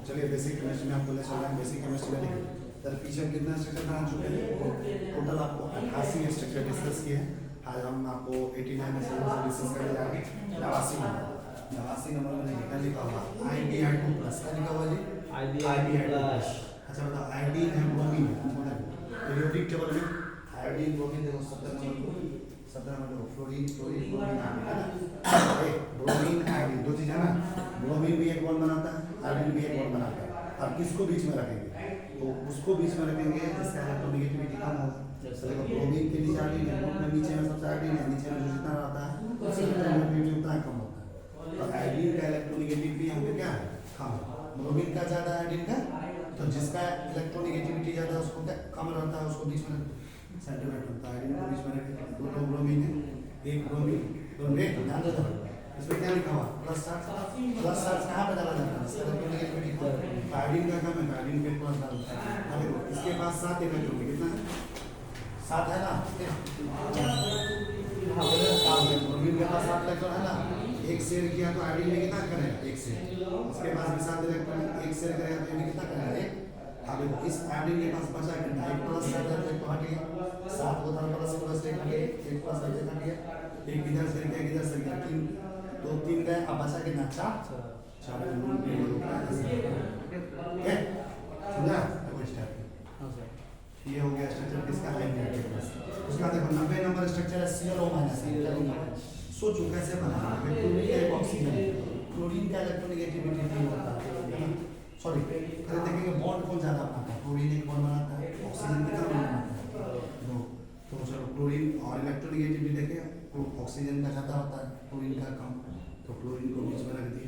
चलिए basic chemistry में आपको ले चल रहा है, बेसिक केमिस्ट्री में देखिए सर पीछे हम कितना स्ट्रक्चर बना चुके हैं, टोटल आपको 88 स्ट्रक्चर डिस्कस किए हैं। आज हम आपको 89 में से डिस्कस करने जा रहे हैं। 89 नंबर में देखिए क्या लिखा हुआ IBI2 प्लस क्या लिखा हुआ जी IBI2 प्लस। अच्छा बताओ आयोडीन है ब्रोमीन पीरियोडिक टेबल में आयोडीन ब्रोमीन देखो 17 नंबर देखो फ्लोरीन ब्रोमीन ब्रोमीन आयोडीन दो चीज है ना, ब्रोमीन भी एक बॉन्ड बनाता है, आयोडीन भी एक बॉन्ड बनाता है। अब किसको बीच में रखेंगे तो उसको बीच में रखेंगे जिसका इलेक्ट्रोनेगेटिविटी कम होगा। देखो ब्रोमीन के नीचे आयोडीन है, में नीचे में सबसे आयोडीन है, नीचे में जो जितना रहता है उसका इलेक्ट्रोनेगेटिविटी उतना कम होता है। तो आयोडीन का इलेक्ट्रोनेगेटिविटी यहाँ पे क्या है कम, ब्रोमीन का ज्यादा आयोडीन का, तो जिसका इलेक्ट्रोनेगेटिविटी ज्यादा है उसको क्या कम रहता है, उसको बीच में सेंटीमीटर होता है, आयोडीन को बीच में रखेंगे। दो ब्रोमीन है, एक ब्रोमीन तो ध्यान दे दो इसमें क्या लिखा हुआ प्लस चार्ज कहाँ पे डाला जाता है इलेक्ट्रोनेगेटिविटी को, आयोडीन का कम है आयोडीन पे प्लस डालता है। अब देखो इसके पास 7 इलेक्ट्रॉन कितना है 7 है ना, ब्रोमीन के पास 7 इलेक्ट्रॉन है ना, एक शेयर किया तो आयोडीन में कितना करेगा 1 शेयर, इसके पास भी 7 इलेक्ट्रॉन 1 शेयर करेगा तो ये कितना करेगा 1। अब इस आयोडीन के पास बचा कितना 1 प्लस 7 है तो 1 हट गया, 7 होता है प्लस प्लस 1 हट गया, 1 प्लस 1 हट गया, एक इधर से गया इधर से गया 3 तो 3 गए, अब बचा कितना 4 ओके समझा। देखो स्टेप ये हो गया स्ट्रक्चर किसका आयोडीन के पास। उसका देखो 90 नंबर स्ट्रक्चर है ClO माइनस। सोचो कैसे बना क्लोरीन एक ऑक्सीजन, क्लोरीन का इलेक्ट्रोनेगेटिविटी नहीं होता है, सॉरी अरे देखेंगे बॉन्ड कौन ज्यादा बनाता है, क्लोरीन एक बॉन्ड बनाता है, ऑक्सीजन कितना बॉन्ड बनाता है 2। तो चलो क्लोरीन और इलेक्ट्रोनेगेटिविटी देखें तो ऑक्सीजन का ज्यादा होता है क्लोरीन का कम, तो क्लोरीन को बीच में रख दिए,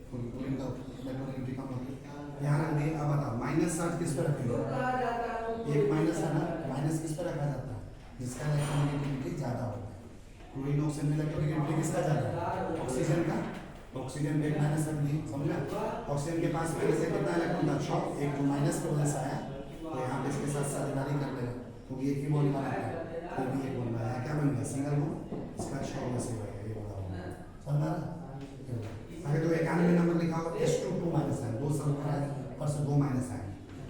क्लोरीन का इलेक्ट्रोनेगेटिविटी कम होती है यहाँ रख दिए। अब बताओ माइनस चार्ज किस पे रखेंगे, एक माइनस है ना, माइनस किस पे रखा जाता है जिसका इलेक्ट्रोनेगेटिविटी ज्यादा होता है, क्लोरीन ऑक्सीजन में इलेक्ट्रोनेगेटिविटी किसका ज्यादा है ऑक्सीजन का, ऑक्सीजन पे एक माइनस रख दी समझा। ऑक्सीजन के पास पहले से कितना इलेक्ट्रॉन था 6, एक जो माइनस की वजह से आया तो यहाँ पे इसके साथ साझेदारी कर लेगा क्योंकि एक ही बॉन्ड बना है, तो भी एक बॉन्ड बनाया क्या बन गया सिंगल बॉन्ड, इसका 6 में से बनेगा ये वाला समझा ना। आगे तो 91 नंबर लिखा हुआ H2 माइनस है, 2 सल्फर है और से 2 माइनस है,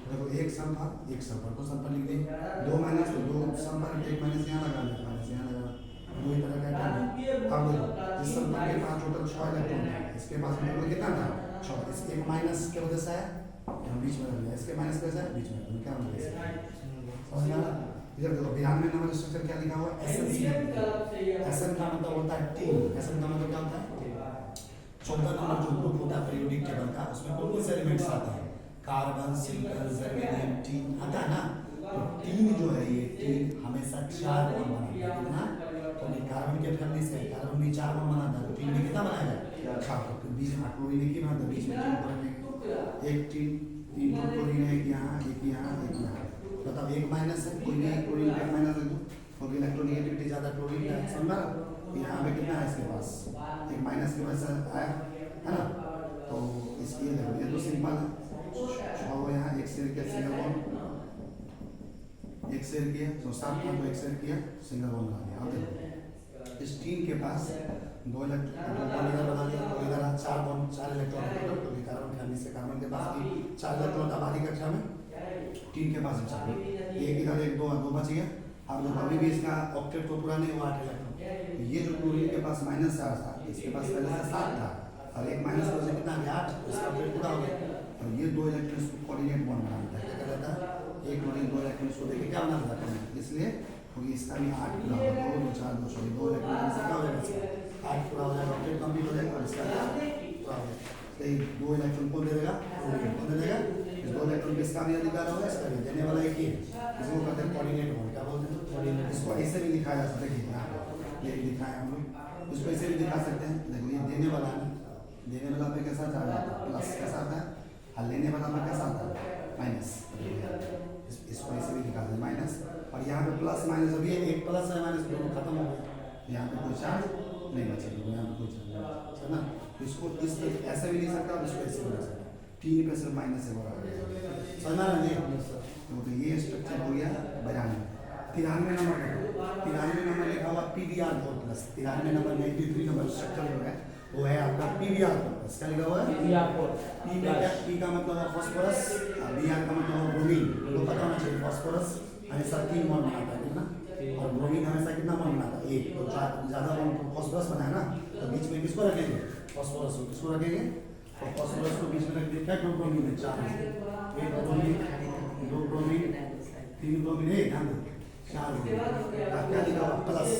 देखो एक सल्फर को सल्फर लिख दिए, 2 माइनस तो 2 सल्फर एक माइनस यहाँ लगा दे, माइनस यहाँ लगा दो ही तरह का है। अब देखो इस सल्फर के पास टोटल 6 इलेक्ट्रॉन है, इसके पास टोटल कितना था 6, इसके माइनस की वजह से है यहाँ बीच में रख दिया, इसके माइनस की वजह से बीच में तो क्या होगा समझ में आ रहा। इधर देखो 92 नंबर स्ट्रक्चर क्या लिखा हुआ है SN का मतलब होता है टीम, SN का मतलब क्या होता है 14 नंबर जो ग्रुप होता है पीरियोडिक टेबल का उसमें कौन कौन से एलिमेंट्स आते हैं कार्बन सिलिकॉन जर्मेनियम टीन आता है ना, तो टीन जो है ये टीन हमेशा 4 बॉन्ड बनाता है कितना, तो कार्बन के फैमिली से कार्बन भी 4 बॉन्ड बनाता है तो टीन में कितना बनाएगा 4, तो बीच में क्लोरीन की बनाता है बीच में टीन बनाएगा, एक टीन 3 क्लोरीन है एक यहाँ एक यहाँ एक यहाँ, मतलब एक माइनस है कोई नहीं क्लोरीन का माइनस है क्योंकि इलेक्ट्रोनेगेटिविटी ज्यादा क्लोरीन का समझा। यहाँ पे कितना है इसके पास एक माइनस की वजह से आया है ना, तो इसकी देखो ये तो सिंपल है 6 यहाँ एक शेयर किया सिंगल बॉन्ड, एक शेयर किया तो 7 था तो एक शेयर किया सिंगल बॉन्ड बना दिया। अब देखो इस टीम के पास 2 इलेक्ट्रॉन इधर बना दिया तो इधर 4 बॉन्ड 4 इलेक्ट्रॉन क्योंकि कार्बन फैमिली से कार्बन के पास भी 4 इलेक्ट्रॉन था बाकी कक्षा में, टीम के पास 4 एक इधर एक 2 बच गया। अब देखो अभी भी इसका ऑक्टेट को पूरा नहीं हुआ 8 इलेक्ट्रॉन, ये जो क्लोरीन के पास माइनस 4 था इसके पास पहले से 7 था और एक माइनस की वजह से कितना गया 8, इसका ऑक्टेट पूरा हो गया और ये 2 इलेक्ट्रॉन्स को कोऑर्डिनेट बॉन्ड बनाता है, क्या कहता है एक क्लोरीन 2 इलेक्ट्रॉन्स को देके क्या बना देता है, इसलिए क्योंकि इसका भी 8 पूरा होगा 2 4 2 सॉरी 2 इलेक्ट्रॉन से क्या हो जाएगा 8 पूरा हो जाएगा, ऑक्टेट कंप्लीट हो जाएगा और इसका पूरा हो जाएगा। तो ये 2 इलेक्ट्रॉन कौन दे देगा क्लोरीन कौन दे देगा, इस 2 इलेक्ट्रॉन पे इसका भी अधिकार होगा इसका भी, देने वाला एक ही है, इसको कहते हैं कोऑर्डिनेट बॉन्ड, क्या बोलते हैं कोऑर्डिनेट। इसको ऐसे भी लिखाया जा सकता है, देखिए ये दिखाया हम लोग, इसको ऐसे भी दिखा सकते हैं, देखो ये देने वाला है, देने वाला पे कैसा जा रहा है प्लस कैसा आता है और लेने वाला पे कैसा आता है माइनस, इसको ऐसे भी दिखा सकते हैं माइनस, और यहाँ पे प्लस माइनस अभी एक प्लस है माइनस दोनों खत्म हो गया, यहाँ पे कोई चार्ज नहीं बचेगा, यहाँ पे कोई चार्ज है ना, तो इसको इस ऐसे भी लिख सकता है, इसको ऐसे भी लिख सकता है, 3 पे सिर्फ माइनस से बड़ा समझना नहीं, तो ये स्ट्रक्चर हो गया 92। 93 नंबर लिखा हुआ PDR4 plus, 93 number 93 number structure हो गया वो है आपका पीवीआर कॉम्प्लेक्स। क्या लिखा हुआ है? PVR code. पी में क्या? पी का मतलब है फास्फोरस, बीआर का मतलब है ब्रोमीन। तो पता होना चाहिए फास्फोरस हमेशा 3 मोल बनाता है कितना, और ब्रोमीन हमेशा कितना मोल बनाता है? 1। तो ज़्यादा मोल फास्फोरस बना है ना, तो बीच में किसको रखेंगे? फास्फोरस को। किसको रखेंगे? तो फास्फोरस को बीच में रख दिया। क्या ब्रोमीन है? 4। 1 ब्रोमीन, 2 ब्रोमीन, 3 ब्रोमीन, 4 ब्रोमीन। क्या लिखा हुआ? प्लस।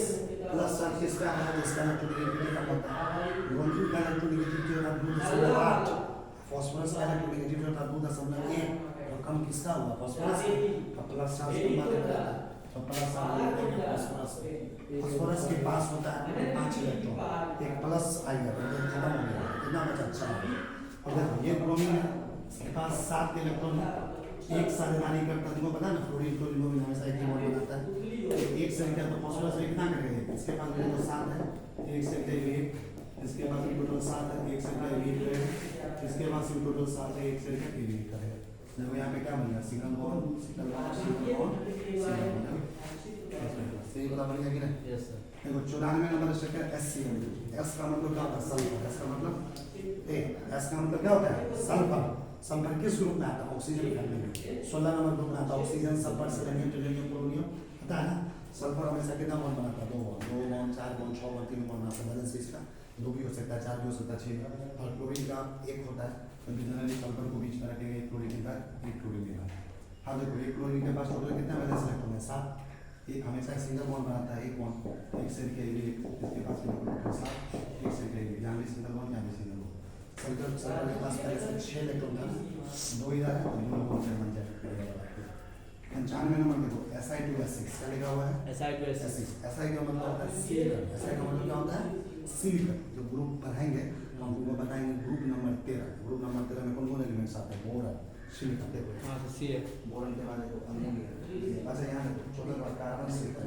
प्लस चार्ज किसका है? जिसका इलेक्ट्रोनेगेटिविटी का पता है। ब्रोमीन का इलेक्ट्रोनेगेटिविटी होता है 2.8, फास्फोरस का इलेक्ट्रोनेगेटिविटी होता है 2.1। और कम किसका हुआ? फास्फोरस का। प्लस चार्ज को मान लेता है, तो प्लस चार्ज लेंगे फास्फोरस। फास्फोरस के पास होता है 5 इलेक्ट्रॉन, एक प्लस आएगा तो खत्म हो गया, कितना बचा? 4। और देखो ये ब्रोमीन है, इसके पास 7 इलेक्ट्रॉन है, एक साथ नहीं करता। तुमको पता है ना, फ्लोरीन क्लोरीन ब्रोमीन हमेशा एक ही बॉन्ड बनाता है। एक से निकल तो फास्फोरस में कितना करेगा? इसके पास भी तो 7 है, एक से निकल 1, इसके पास भी टोटल 7 है, एक से निकल 1 करेगा, इसके पास भी टोटल 7 है, एक से निकल 1 करेगा। देखो यहाँ पे क्या बन गया? Single bond, single bond, single bond, single bond. सही बता बन गया कि नहीं? Yes sir. देखो 94 नंबर स्ट्रक्चर HCl। एस का मतलब क्या होता है? सल्फर। एस का मतलब एस का मतलब क्या होता है? सल्फर। सल्फर किस ग्रुप में आता है? ऑक्सीजन फैमिली में। 16 नंबर ग्रुप में आता है। Oxygen, sulphur, selenium, tellurium, polonium, पता है ना? सल्फर हमेशा कितना बॉन्ड बनाता है? 2 बॉन्ड, 4 बॉन्ड, 6 बॉन्ड, 3 बॉन्ड बनाता है। बैलेंस इसका 2 भी हो सकता है, 4 भी हो सकता है, 6 भी। और क्लोरीन का 1 होता है, तो जनरली सल्फर को बीच में रखेंगे, एक क्लोरीन के बाद एक क्लोरीन के बाद। अब देखो एक क्लोरीन के पास टोटल कितना बैलेंस इलेक्ट्रॉन है? 7। ये हमेशा सिंगल बॉन्ड बनाता है, एक बॉन्ड, एक से के लिए इसके पास में टोटल 7, एक से के लिए यहाँ भी सिंगल बॉन्ड, यहाँ भी सिंगल बॉन्ड। सल्फर के पास पहले से 6 इलेक्ट्रॉन था, 2 इधर है और 2 बॉन्ड से बन जाएगा। 95 नंबर देखो Si2S6। क्या लिखा हुआ है? Si2S6। Si का मतलब होता है सिलिकॉन। Si का मतलब क्या होता है? सिलिकॉन। जो ग्रुप पढ़ाएंगे हम तुमको बताएंगे ग्रुप नंबर 13। ग्रुप नंबर 13 में कौन कौन एलिमेंट्स आते हैं? Boron, silicon. देखो हाँ तो CF। बोरॉन के बाद देखो अमोनियम। अच्छा यहाँ देखो 14 नंबर कार्बन, सिलिकॉन।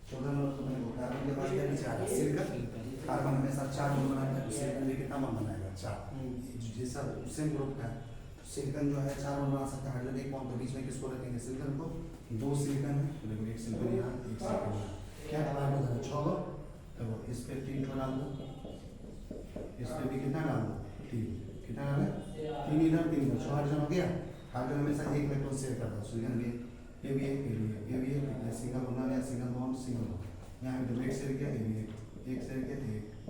14 नंबर तुम्हें देखो कार्बन के बाद क्या नीचे आ रहा है? सिलिकॉन। कार्बन हमेशा 4 बॉन्ड बनाता है, सिलिकॉन भी कितना बॉन्ड बनाएगा? 4। जैसा सेम ग्रुप का सिलिकॉन जो है 4 बॉन्ड बना सकता है। हाइड्रोजन 1 बॉन्ड, तो बीच में किसको रखेंगे? सिलिकॉन को। 2 सिलिकॉन है, देखो 1 सिलिकॉन यहाँ, 1 सिलिकॉन यहाँ। क्या डाला है? 6 को। देखो इस पे 3 ठो डाल दो, इस पे भी कितना डाल दो? 3। कितना डाले? 3 इधर, 3 इधर, 6 हाइड्रोजन हो गया। हाइड्रोजन हमेशा 1 इलेक्ट्रॉन शेयर करता है, सिलिकॉन भी ये भी एक, ये भी एक, सिंगल बना लिया, सिंगल बॉन्ड, सिंगल बॉन्ड। यहाँ पे 1 शेयर किया, ये भी एक शेयर किया,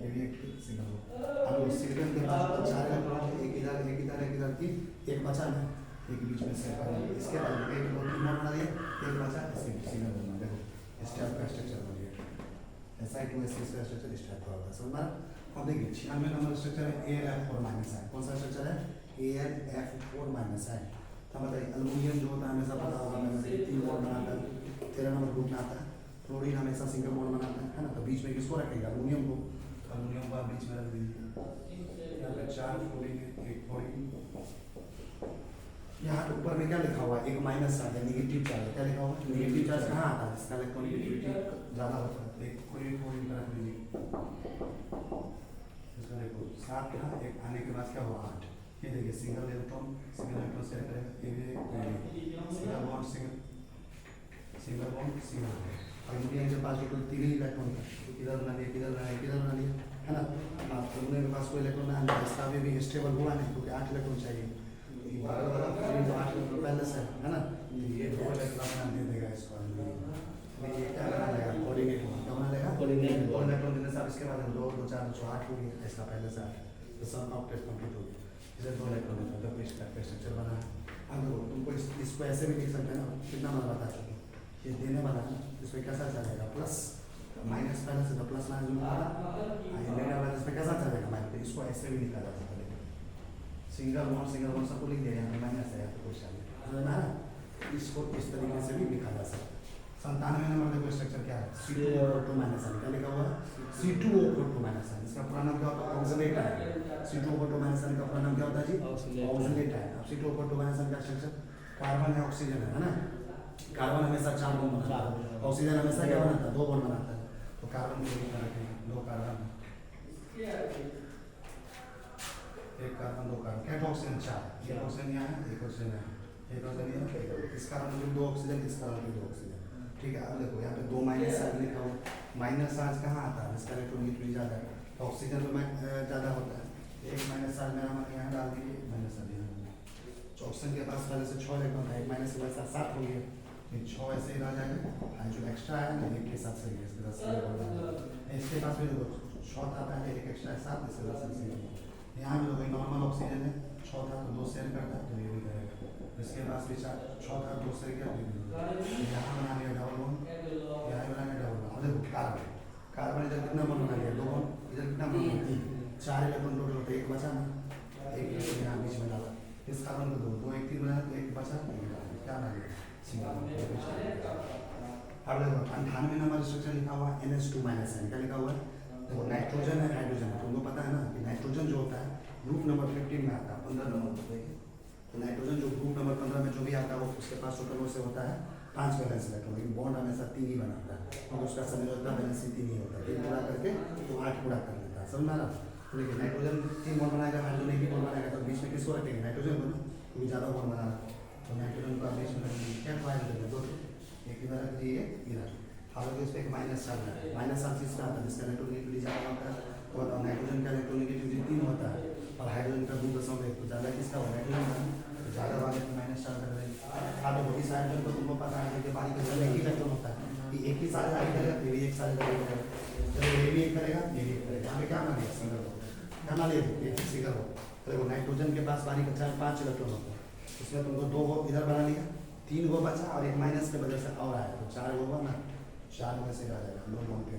ये भी एक सिंगल बॉन्ड। अब सिलिकॉन के पास 4 इलेक्ट्रॉन है, एक इधर, एक इधर, एक इधर, 3, एक बचा है, एक बीच में शेयर कर दिया। इसके बाद 1 2 3 बॉन्ड बना दिया, एक बचा, इसके सिंगल बॉन्ड। देखो इस टाइप का स्ट्रक्चर बन गया। Si2S6 का स्ट्रक्चर इस टाइप का होगा। समझ में? अब देखिए 96 नंबर स्ट्रक्चर है AlF4-। कौन सा स्ट्रक्चर है? AlF4-। तो बताइए एल्युमिनियम जो होता है हमेशा पता होगा, हमेशा 3 बॉन्ड बनाता है, 13 नंबर ग्रुप में आता है। क्लोरीन हमेशा सिंगल बॉन्ड बनाता है ना? तो बीच में किसको रखेगा? एल्युमिनियम को। एल्युमिनियम को बीच में रख दीजिए। यहाँ पे 4 क्लोरीन, 1 क्लोरीन। यहाँ ऊपर में क्या लिखा हुआ है? एक माइनस चार्ज है, नेगेटिव चार्ज। क्या लिखा हुआ है? नेगेटिव चार्ज कहाँ आता है? इसका इलेक्ट्रोनेगेटिविटी ज़्यादा होता है। एक क्लोरीन का रख दीजिए। इसका देखो 7 था, एक आने के बाद क्या हुआ? 8। ये देखिए सिंगल इलेक्ट्रॉन शेयर करेगा, ये भी single bond, single bond, single bond. Aluminium के पास टोटल 3 ही इलेक्ट्रॉन था, इधर बना लिया, इधर बना लिया, इधर बना लिया, है ना? एल्युमिनियम के पास कोई इलेक्ट्रॉन नहीं है, इसका भी स्टेबल हुआ नहीं क्योंकि 8 इलेक्ट्रॉन चाहिए। ये वाला 8 इलेक्ट्रॉन पहले से है ना? ये 2 इलेक्ट्रॉन दे देगा इसको। ये क्या बना लेगा? कोऑर्डिनेट क्या बना लेगा? कोऑर्डिनेट। 2 इलेक्ट्रॉन देने से अब इसके बाद 2 2 4 6 8 हो गया, इसका पहले से 8। तो सब ऑक्टेट कंप्लीट हो गया। इसे 2 इलेक्ट्रॉन देता है, तो इस टाइप का स्ट्रक्चर बना है। अब देखो तुमको इसको ऐसे भी लिख सकते हैं ना, कितना बड़ा बता चुके ये देने वाला है, इसमें कैसा चलेगा? प्लस माइनस, पहले से तो प्लस माइनस जुड़ा है, ये लेने वाला इसमें कैसा चलेगा? माइनस। इसको ऐसे भी लिखा जा सकता है, सिंगल बॉन्ड सबको लिख दिया, यहाँ पे माइनस है, यहाँ पे क्वेश्चन है, इसको इस तरीके से भी लिखा जा सकता है। 97 नंबर देखो स्ट्रक्चर क्या है? C2O4-। क्या लिखा हुआ है? C2O4-। इसका पूरा नाम क्या होता है? ऑक्सलेट है। C2O4-। का पूरा नाम क्या होता है जी? ऑक्सलेट है। अब C2O4-। का स्ट्रक्चर कार्बन है, ऑक्सीजन है ना? कार्बन हमेशा 4 बॉन्ड बनाता है, ऑक्सीजन हमेशा क्या बनाता है? 2 बॉन्ड बनाता है। तो कार्बन को रखेंगे 2 कार्बन, 1 कार्बन 2 कार्बन, क्या ऑक्सीजन 4, 1 ऑक्सीजन यहाँ है, 1 ऑक्सीजन यहाँ, 1 ऑक्सीजन यहाँ, इस कार्बन में 2 ऑक्सीजन, इस कार्बन में 2 ऑक्सीजन। ठीक है। अब देखो यहाँ पे 2 माइनस लिखा हुआ, माइनस चार्ज कहाँ आता है, जिसका इलेक्ट्रोनेगेटिविटी ज़्यादा है, तो ऑक्सीजन में ज़्यादा होता है। एक माइनस चार्ज मेरा मान यहाँ डाल दीजिए, माइनस चार्ज यहाँ, तो ऑक्सीजन के पास पहले से 6 इलेक्ट्रॉन है, एक माइनस के बाद 7 हो गया, फिर 6 ऐसे ही रह जाएगा, और जो एक्स्ट्रा है ना एक के साथ सही है, इसके साथ सही है। इसके पास भी देखो 6 था पहले, एक एक्स्ट्रा है 7, इसके साथ सही है। यहाँ भी देखो नॉर्मल ऑक्सीजन है, 6 था तो 2 शेयर करता है, तो ये भी करेगा। इसके पास भी 6 था 2 शेयर किया, यहाँ बना लिया डबल बॉन्ड, यहाँ बना लिया डबल बॉन्ड। अब देखो कार्बन, कार्बन इधर कितना बॉन्ड बना लिया, 2 बॉन्ड, इधर कितना बॉन्ड बना, 3, 4 इलेक्ट्रॉन टोटल होते, एक बचा ना, एक इलेक्ट्रॉन यहाँ बीच में डाला, इस कार्बन को 2 1 3 बनाया, तो एक बचा, क्या बना लिया, सिंगल बॉन्ड। अब देखो 98 नंबर स्ट्रक्चर लिखा हुआ है NH2 माइनस है, क्या लिखा हुआ है, देखो नाइट्रोजन है, हाइड्रोजन है, तुमको पता है ना कि नाइट्रोजन जो होता है ग्रुप नंबर 15 में आता है, 15 नंबर पर देखिए, तो नाइट्रोजन जो ग्रुप नंबर 15 में जो भी आता है वो उसके पास टोटल से होता है 5 वैलेंस इलेक्ट्रॉन, लेकिन बॉन्ड हमेशा 3 ही बनाता है, और उसका समझौता वैलेंस 3 ही होता है, 3 पूरा करके तो 8 पूरा कर लेता है, समझ में आ रहा। तो देखिए नाइट्रोजन 3 बॉन्ड बनाएगा, हाइड्रोजन 1 ही बॉन्ड बनाएगा, तो बीच में किसको रखेंगे, नाइट्रोजन को ना, क्योंकि ज़्यादा बॉन्ड बना रहा है, तो नाइट्रोजन को बीच में रखेंगे, क्या फाइल रखेंगे, 2 एक इधर रख दिए, इधर, हालांकि इस पर एक माइनस चार्ज है, माइनस चार्ज इसका आता है जिसका इलेक्ट्रोनेगेटिविटी ज़्यादा होता है, तो बताओ नाइट्रोजन का इलेक्ट्रोनेगेटिविटी 3 होता है, और हाइड्रोजन का 2.1, तो ज़्यादा किसका होगा, नाइट्रोजन का, तो ज़्यादा वाले को माइनस चार्ज कर देंगे। अब देखो इस हाइड्रोजन को तुमको पता है कि बारी का जब एक ही इलेक्ट्रॉन होता है कि एक ही सारे आगे करेगा, ये भी एक सारे करेगा, चलो ये भी एक करेगा, ये भी एक करेगा, यहाँ पे क्या मान लिया, सिंगल हो, क्या मान लिया, सिंगल हो। तो देखो नाइट्रोजन के पास बारी का 5 इलेक्ट्रॉन होता है, उसमें तुमको 2 को इधर बना लिया, 3 को बचा, और एक माइनस की वजह से और आया, तो 4 को बना, 4 में से आ जाएगा, 2 बॉन्ड के,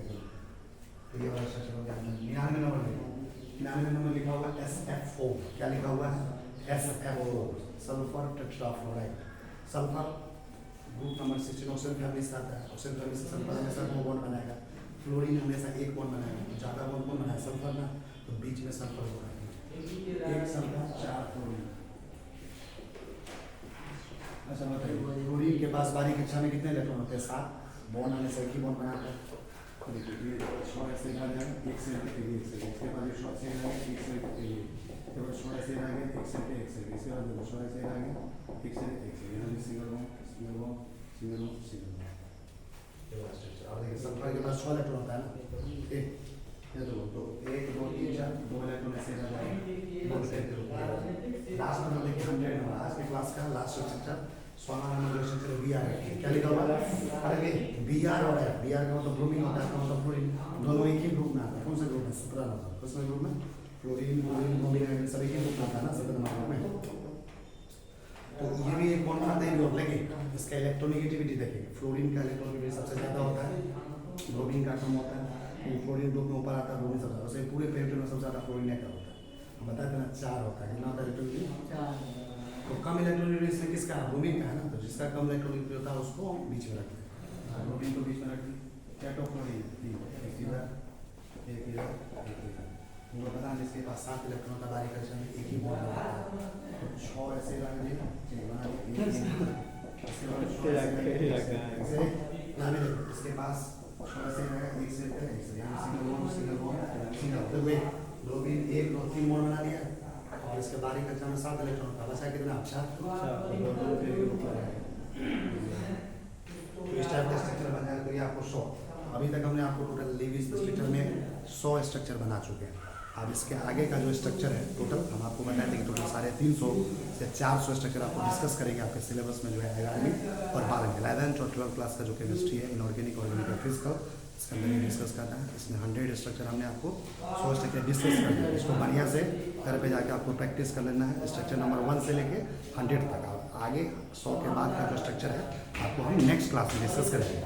तो ये वाला स्ट्रक्चर हो गया। 99 नंबर लिखो, 99 नंबर लिखा हुआ SF4, क्या लिखा हुआ है, SF4, sulphur tetrafluoride, sulphur group number 16 oxygen family से आता है, ऑक्सीजन फैमिली से सल्फर हमेशा 2 बॉन्ड बनाएगा, फ्लोरीन हमेशा 1 बॉन्ड बनाएगा, ज़्यादा बॉन्ड कौन बनाए, सल्फर ना, तो बीच में सल्फर होगा, 1 सल्फर 4 फ्लोरीन। अच्छा बताइए फ्लोरीन के पास बारी कक्षा में कितने इलेक्ट्रॉन होते हैं, 7, बॉन्ड हमेशा एक ही बॉन्ड बनाता है, तो देखिए ये शॉर्ट ऐसे आ जाएगा, एक से एक से, इसके बाद शॉर्ट से आ गया, एक से एक, इसके बाद शॉर्ट ऐसे आ गया, एक से एक, इसके बाद शॉर्ट ऐसे आ गया, एक से एक, यहाँ भी single bond, single bond, single bond, single bond. ये वाला स्ट्रक्चर, और देखिए सल्फर के पास 6 इलेक्ट्रॉन होता है ना, एक ये तो 1 2 3 4 2 इलेक्ट्रॉन ऐसे आ जाएगा, लास्ट में देखिए 100 नंबर आज के क्लास का last structure, 16 number structure BR है, क्या लिखा हुआ है, अरे BR और F, BR का मतलब ब्रोमीन होता है, इसका मतलब फ्लोरीन, दोनों एक ही ग्रुप में आता है, कौन सा ग्रुप है, 17 नंबर, कौन सा ग्रुप में, फ्लोरीन ब्रोमीन ब्रोमीन सब एक ही ग्रुप में आता है ना, 17 नंबर में। तो ये भी एक बॉन्ड बनाते हैं ग्रुप, लेकिन इसका इलेक्ट्रोनेगेटिविटी देखेंगे, फ्लोरीन का इलेक्ट्रोनेगेटिविटी सबसे ज़्यादा होता है, ब्रोमीन का कम होता है, फ्लोरीन ग्रुप में ऊपर आता है, ब्रोमीन सबसे ज़्यादा, पूरे पेरियोड में सबसे ज़्यादा फ्लोरीन का होता है, बताते हैं ना 4 होता है, कितना होता है इलेक्ट्रोनेगेटिविटी, 4, तो कम इलेक्ट्रोनेगेटिविटी इसमें किसका है, ब्रोमीन का है ना, तो जिसका कम इलेक्ट्रोनेगेटिविटी होता है उसको बीच में रखते हैं, ब्रोमीन को बीच में रख दी, कैटोफ्लोरीन एक इधर, उनको पता है जिसके पास 7 इलेक्ट्रॉन का बारी कक्षा में एक ही बॉन्ड होता है, तो 6 ऐसे रख दिए, इसके पास 6 ऐसे रहेगा, एक से यहाँ सिंगल बॉन्ड, तो वे ब्रोमीन 1 2 3 बॉन्ड बना लिया, और इसके बारी कक्षा में 7 इलेक्ट्रॉन का बचा कितना, 4, तो इस टाइप का स्ट्रक्चर बन जाएगा। तो ये आपको 100, अभी तक हमने आपको टोटल लिविंग स्ट्रक्चर में 100 स्ट्रक्चर बना चुके हैं। अब इसके आगे का जो स्ट्रक्चर है टोटल हम आपको बताए थे कि टोटल 350 से 400 स्ट्रक्चर आपको डिस्कस करेंगे आपके सिलेबस में जो है 11वीं और 12वीं 11th और 12th क्लास का जो केमिस्ट्री है, इनऑर्गेनिक ऑर्गेनिक और फिजिकल, इसके अंदर ये डिस्कस करना है। इसमें 100 स्ट्रक्चर हमने आपको 100 स्ट्रक्चर डिस्कस कर दिया, इसको बढ़िया से घर पे जाके आपको प्रैक्टिस कर लेना है, स्ट्रक्चर नंबर 1 से लेके 100 तक। आगे 100 के बाद का जो स्ट्रक्चर है आपको हम नेक्स्ट क्लास में डिस्कस करेंगे।